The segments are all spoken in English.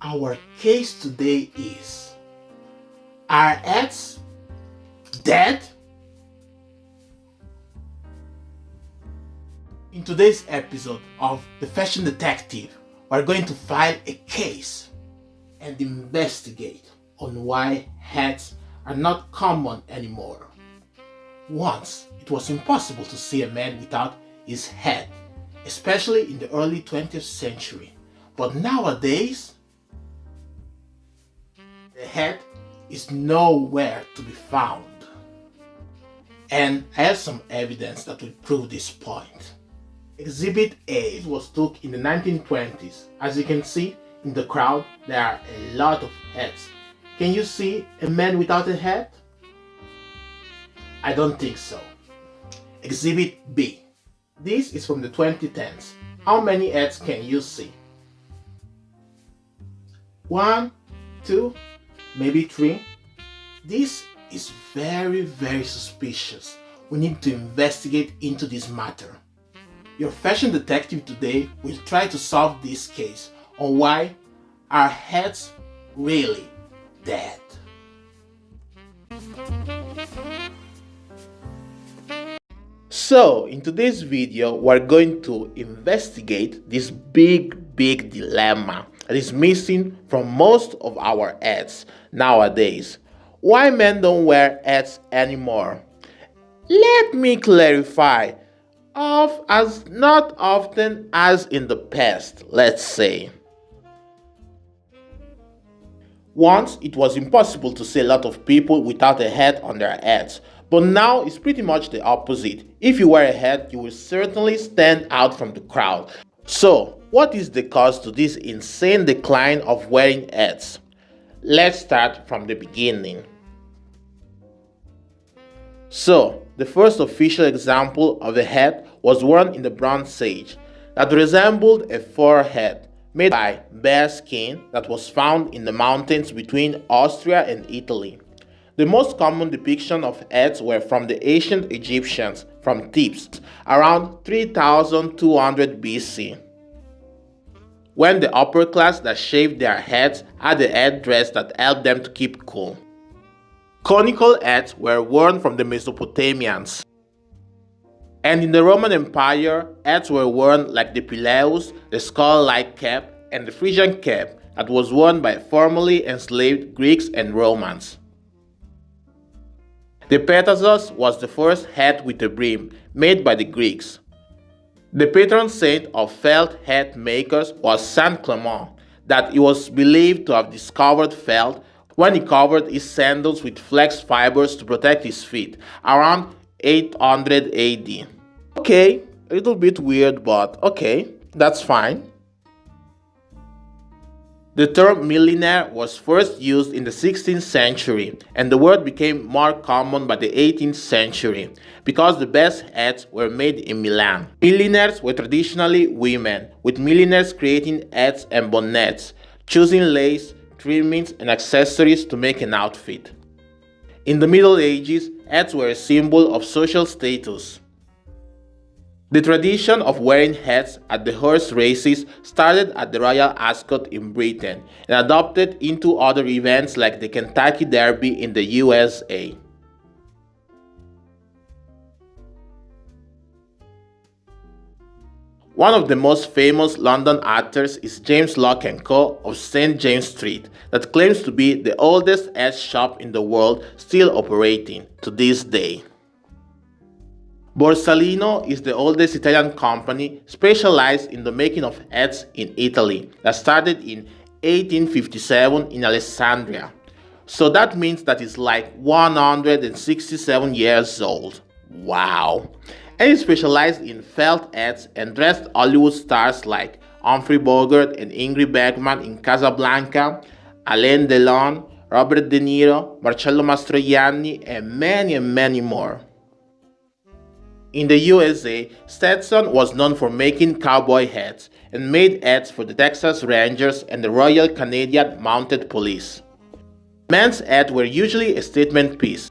Our case today is, are ads dead? In today's episode of The Fashion Detective, we're going to file a case and investigate on why hats are not common anymore. Once, it was impossible to see a man without his hat, especially in the early 20th century. But nowadays, the hat is nowhere to be found. And I have some evidence that will prove this point. Exhibit A was took in the 1920s. As you can see in the crowd, there are a lot of hats. Can you see a man without a hat? I don't think so. Exhibit B. This is from the 2010s. How many hats can you see? 1, 2, maybe 3. This is very suspicious. We need to investigate into this matter. Your fashion detective today will try to solve this case on why are hats really dead. So, in today's video, we're going to investigate this big dilemma that is missing from most of our ads nowadays. Why men don't wear hats anymore? Let me clarify. As not often as in the past, let's say. Once, it was impossible to see a lot of people without a hat on their heads, but now it's pretty much the opposite. If you wear a hat, you will certainly stand out from the crowd. So, what is the cause to this insane decline of wearing hats? Let's start from the beginning. So, the first official example of a hat was worn in the Bronze Age that resembled a fur hat made by bear skin that was found in the mountains between Austria and Italy. The most common depiction of hats were from the ancient Egyptians from Thebes around 3200 BC, when the upper class that shaved their heads had a headdress that helped them to keep cool. Conical hats were worn from the Mesopotamians. And in the Roman Empire, hats were worn like the pileus, the skull-like cap, and the Frisian cap that was worn by formerly enslaved Greeks and Romans. The petasos was the first hat with a brim, made by the Greeks. The patron saint of felt hat makers was Saint Clement, that he was believed to have discovered felt when he covered his sandals with flax fibers to protect his feet, around 800 AD. Okay, a little bit weird, but okay, that's fine. The term millionaire was first used in the 16th century, and the word became more common by the 18th century, because the best hats were made in Milan. Millionaires were traditionally women, with millionaires creating hats and bonnets, choosing lace, trimmings, and accessories to make an outfit. In the Middle Ages, hats were a symbol of social status. The tradition of wearing hats at the horse races started at the Royal Ascot in Britain and adopted into other events like the Kentucky Derby in the USA. One of the most famous London actors is James Lock & Co. of St. James Street, that claims to be the oldest hat shop in the world still operating to this day. Borsalino is the oldest Italian company specialized in the making of hats in Italy that started in 1857 in Alessandria. So that means that it's like 167 years old. Wow! And it specialized in felt hats and dressed Hollywood stars like Humphrey Bogart and Ingrid Bergman in Casablanca, Alain Delon, Robert De Niro, Marcello Mastroianni, and many more. In the USA, Stetson was known for making cowboy hats and made hats for the Texas Rangers and the Royal Canadian Mounted Police. Men's hats were usually a statement piece.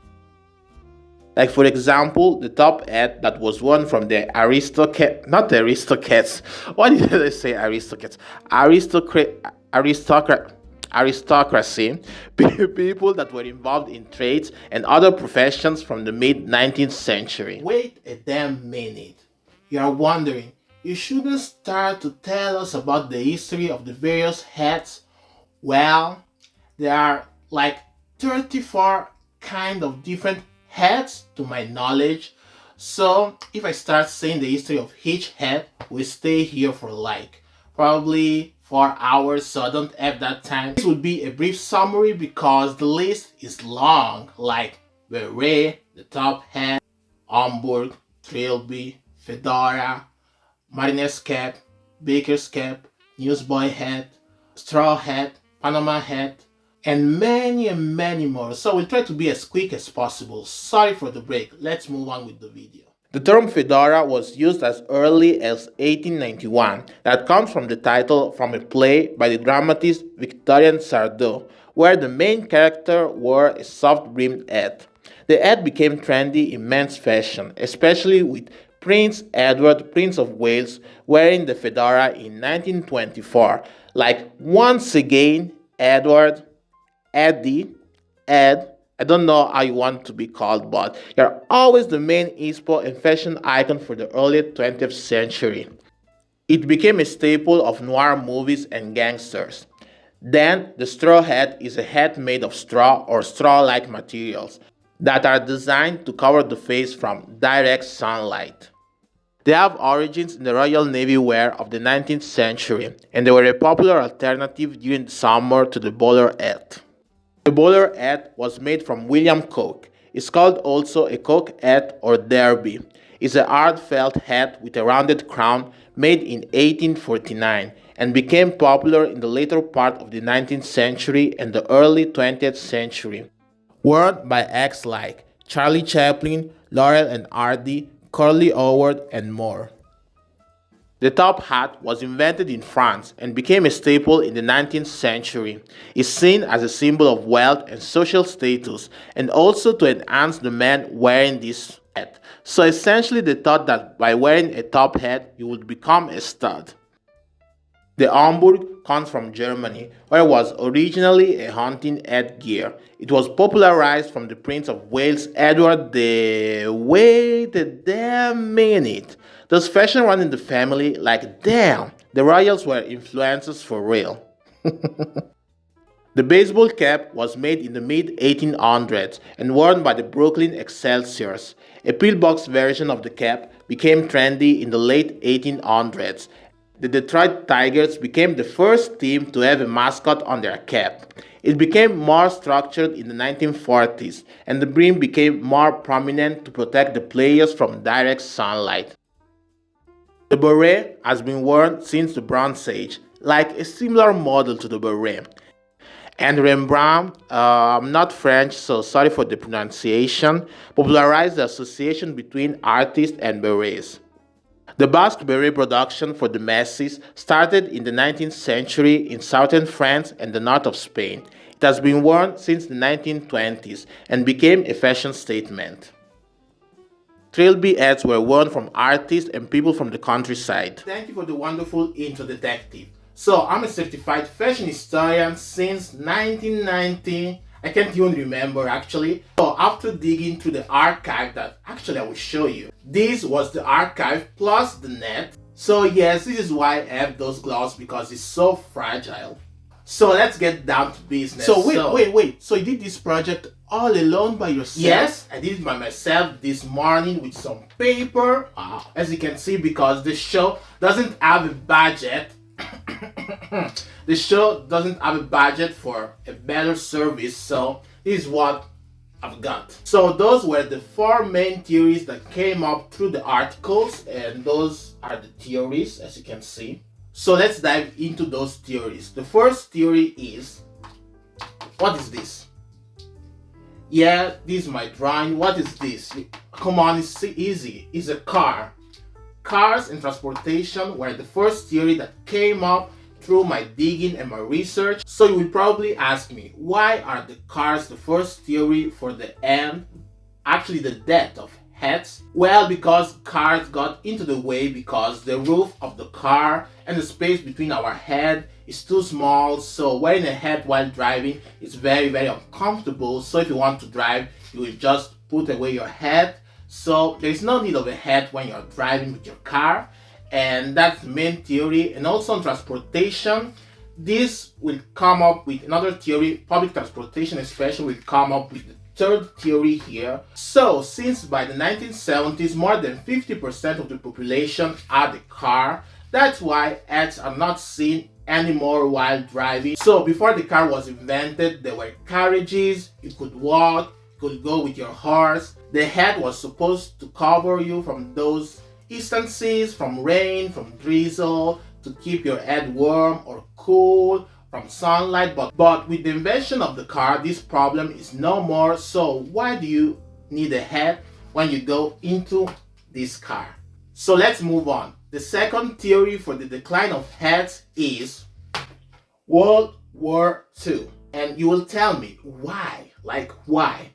Like for example, the top hat that was worn from the aristocrats. Why did I say aristocrats? Aristocrat. aristocracy, people that were involved in trades and other professions from the mid 19th century. Wait a damn minute. You are wondering, you shouldn't start to tell us about the history of the various hats? Well, there are like 34 kind of different hats to my knowledge. So if I start saying the history of each hat, we stay here for like probably 4 hours, so I don't have that time. This would be a brief summary because the list is long, like beret, the top hat, Homburg, trilby, fedora, mariner's cap, baker's cap, newsboy hat, straw hat, Panama hat, and many more. So we'll try to be as quick as possible. Sorry for the break. Let's move on with the video. The term fedora was used as early as 1891. That comes from the title from a play by the dramatist Victorien Sardou, where the main character wore a soft-brimmed hat. The hat became trendy in men's fashion, especially with Prince Edward, Prince of Wales, wearing the fedora in 1924. Like, once again, Edward, Eddie, Ed, I don't know how you want to be called, but you're always the main inspo and fashion icon for the early 20th century. It became a staple of noir movies and gangsters. Then, the straw hat is a hat made of straw or straw-like materials that are designed to cover the face from direct sunlight. They have origins in the Royal Navy wear of the 19th century, and they were a popular alternative during the summer to the bowler hat. The bowler hat was made from William Coke. It's called also a Coke hat or derby. It's a hard felt hat with a rounded crown made in 1849 and became popular in the later part of the 19th century and the early 20th century. Worn by acts like Charlie Chaplin, Laurel and Hardy, Curly Howard, and more. The top hat was invented in France and became a staple in the 19th century. It's seen as a symbol of wealth and social status, and also to enhance the man wearing this hat. So essentially they thought that by wearing a top hat, you would become a stud. The Homburg comes from Germany, where it was originally a hunting headgear. It was popularized from the Prince of Wales, Edward the... Wait a damn minute. Does fashion run in the family? Like, damn, the royals were influencers for real. The baseball cap was made in the mid-1800s and worn by the Brooklyn Excelsiors. A pillbox version of the cap became trendy in the late 1800s. The Detroit Tigers became the first team to have a mascot on their cap. It became more structured in the 1940s, and the brim became more prominent to protect the players from direct sunlight. The beret has been worn since the Bronze Age, like a similar model to the beret. And Rembrandt, I'm not French, so sorry for the pronunciation, popularized the association between artists and berets. The Basque beret production for the masses started in the 19th century in southern France and the north of Spain. It has been worn since the 1920s and became a fashion statement. Trilby hats were worn from artists and people from the countryside. Thank you for the wonderful intro, detective. So, I'm a certified fashion historian since 1990. I can't even remember actually. So after digging through the archive that actually I will show you. This was the archive plus the net. So yes, this is why I have those gloves because it's so fragile. So let's get down to business. So wait. So you did this project all alone by yourself? Yes, I did it by myself this morning with some paper. As you can see, because the show doesn't have a budget. The show doesn't have a budget for a better service, so this is what I've got. So those were the 4 main theories that came up through the articles, and those are the theories, as you can see. So let's dive into those theories. The first theory is, what is this? Yeah, this is my drawing. What is this? Come on, it's easy. It's a car. Cars and transportation were the first theory that came up through my digging and my research. So you will probably ask me, why are the cars the first theory for the end, actually the death of heads? Well, because cars got into the way because the roof of the car and the space between our head is too small, so wearing a hat while driving is very uncomfortable. So if you want to drive, you will just put away your hat. So there is no need of a hat when you're driving with your car, and that's the main theory. And also on transportation, this will come up with another theory. Public transportation especially will come up with the third theory here. So since by the 1970s more than 50% of the population had a car, that's why hats are not seen anymore while driving. So before the car was invented, there were carriages, you could walk, you could go with your horse. The hat was supposed to cover you from those instances, from rain, from drizzle, to keep your head warm or cool from sunlight. But with the invention of the car, this problem is no more. So why do you need a hat when you go into this car? So let's move on. The second theory for the decline of hats is World War II. And you will tell me why? Like why?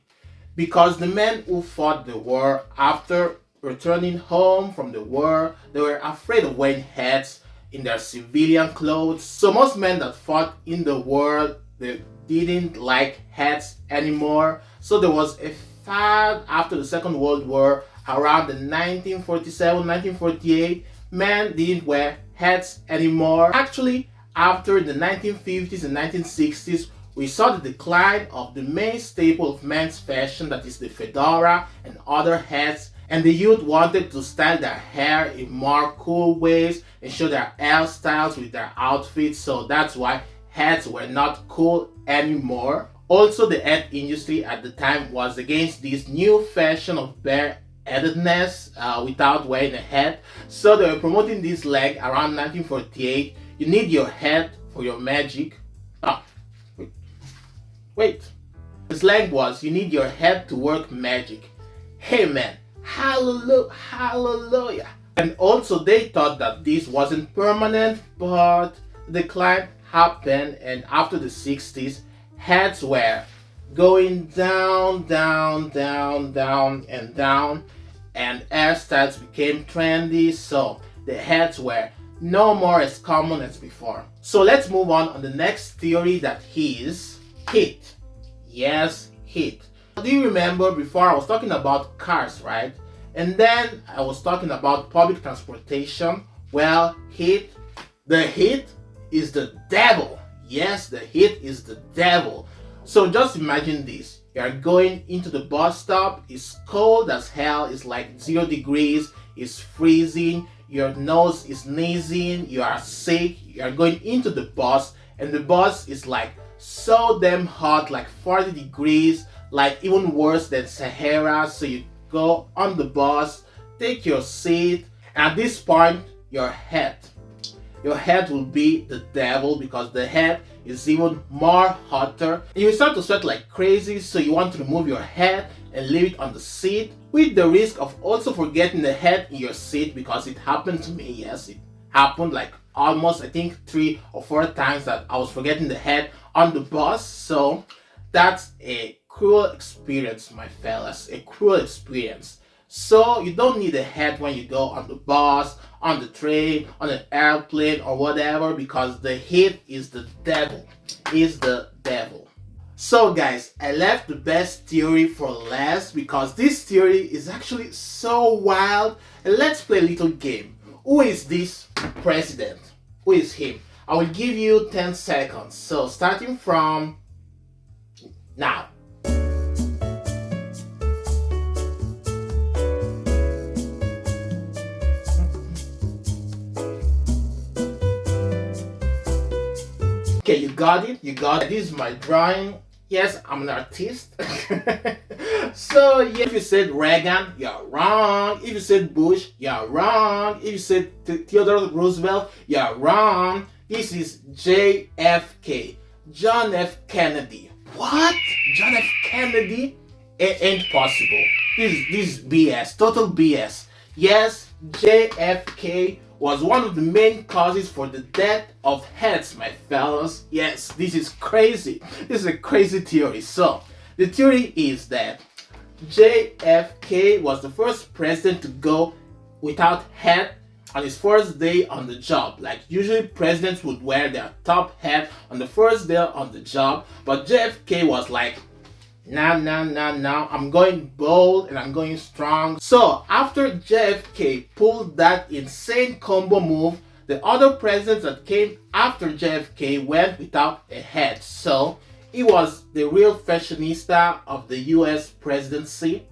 Because the men who fought the war, after returning home from the war, they were afraid of wearing hats in their civilian clothes. So most men that fought in the war, they didn't like hats anymore. So there was a fad after the Second World War, around the 1947, 1948, men didn't wear hats anymore. Actually, after the 1950s and 1960s, we saw the decline of the main staple of men's fashion, that is the fedora and other hats, and the youth wanted to style their hair in more cool ways and show their hairstyles with their outfits, so that's why hats were not cool anymore. Also, the hat industry at the time was against this new fashion of bareheadedness without wearing a hat, so they were promoting this slang around 1948. You need your hat for your magic. Wait. The slang was, you need your head to work magic. Hey man, hallelujah. And also they thought that this wasn't permanent, but the decline happened, and after the 60s, hats were going down, and hairstyles became trendy, so the hats were no more as common as before. So let's move on the next theory, that is heat. Yes, heat. Do you remember before I was talking about cars, right? And then I was talking about public transportation. Well, heat. The heat is the devil. Yes, the heat is the devil. So just imagine this. You are going into the bus stop. It's cold as hell. It's like 0 degrees. It's freezing. Your nose is sneezing. You are sick. You are going into the bus, and the bus is like so damn hot, like 40 degrees, like even worse than Sahara. So you go on the bus, take your seat, and at this point, your head will be the devil, because the head is even more hotter. And you start to sweat like crazy, so you want to remove your head and leave it on the seat, with the risk of also forgetting the head in your seat, because it happened to me. Yes, it happened like almost, I think, 3 or 4 times that I was forgetting the head on the bus. So that's a cruel experience, my fellas, a cruel experience. So you don't need a hat when you go on the bus, on the train, on an airplane or whatever, because the heat is the devil. So guys, I left the best theory for last because this theory is actually so wild. And let's play a little game. Who is this president? Who is him? I will give you 10 seconds. So starting from now. Okay, you got it. This is my drawing. Yes, I'm an artist. So yeah, if you said Reagan, you're wrong. If you said Bush, you're wrong. If you said Theodore Roosevelt, you're wrong. This is JFK, John F. Kennedy. What? John F. Kennedy? It ain't possible. This is BS, total BS. Yes, JFK was one of the main causes for the death of heads, my fellas. Yes, this is crazy. This is a crazy theory. So, the theory is that JFK was the first president to go without hat on his first day on the job. Like usually presidents would wear their top hat on the first day on the job, but JFK was like, nah, I'm going bold and I'm going strong. So after JFK pulled that insane combo move, the other presidents that came after JFK went without a hat. So he was the real fashionista of the US presidency,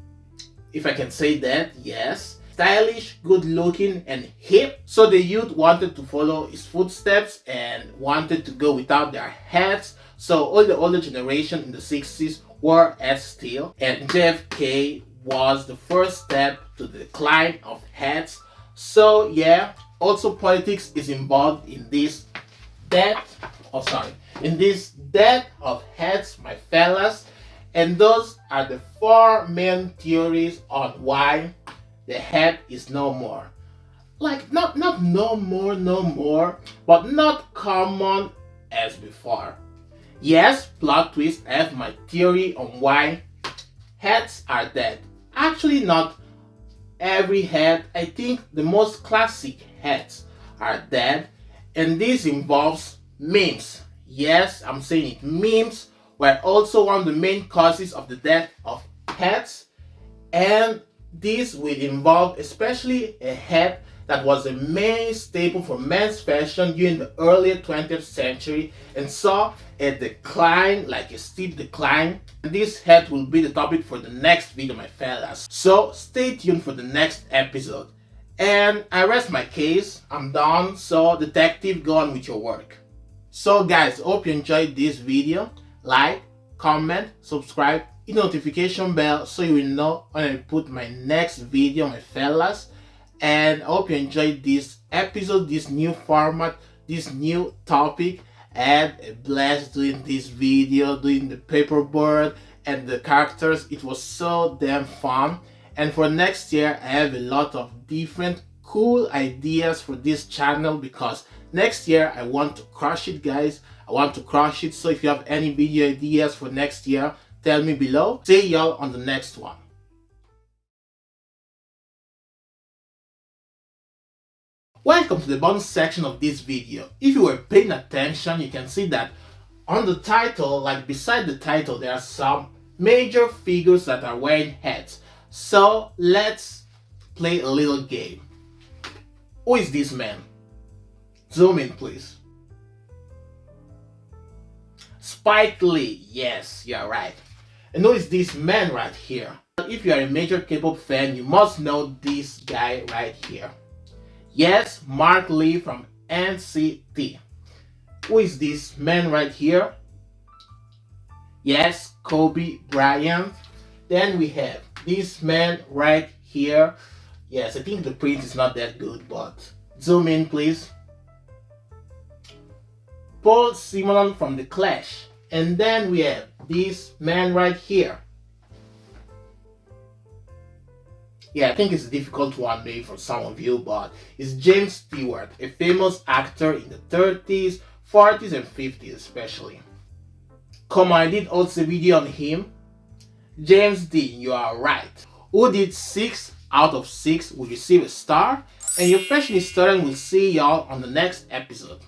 if I can say that, yes. Stylish, good looking, and hip. So the youth wanted to follow his footsteps and wanted to go without their hats. So all the older generation in the 60s wore hats still. And JFK was the first step to the decline of hats. So yeah, also politics is involved in this death of hats, my fellas. And those are the 4 main theories on why the hat is no more. Like not no more, but not common as before. Yes, plot twist, I have my theory on why hats are dead. Actually not every hat. I think the most classic hats are dead, and this involves memes. Yes, I'm saying it, memes were also one of the main causes of the death of hats, and this will involve especially a hat that was a main staple for men's fashion during the early 20th century and saw a decline, like a steep decline. And this hat will be the topic for the next video, my fellas. So stay tuned for the next episode. And I rest my case, I'm done, so detective, go on with your work. So guys, hope you enjoyed this video. Like, comment, subscribe, hit the notification bell so you will know when I put my next video, my fellas. And I hope you enjoyed this episode, this new format, this new topic. I had a blast doing this video, doing the paperboard and the characters. It was so damn fun. And for next year, I have a lot of different cool ideas for this channel, because next year I want to crush it, guys. I want to crush it. So if you have any video ideas for next year, tell me below. See y'all on the next one. Welcome to the bonus section of this video. If you were paying attention, you can see that on the title, like beside the title, there are some major figures that are wearing hats. So let's play a little game. Who is this man? Zoom in, please. Spike Lee. Yes, you're right. And who is this man right here? If you are a major K-pop fan, you must know this guy right here. Yes, Mark Lee from NCT. Who is this man right here? Yes, Kobe Bryant. Then we have this man right here. Yes, I think the print is not that good, but zoom in, please. Paul Simonon from The Clash. And then we have this man right here. Yeah, I think it's a difficult one maybe for some of you, but it's James Stewart, a famous actor in the 30s, 40s, and 50s especially. Come on, I did also a video on him. James Dean, you are right. Who did 6 out of 6 will receive a star, and your fashionista student will see y'all on the next episode.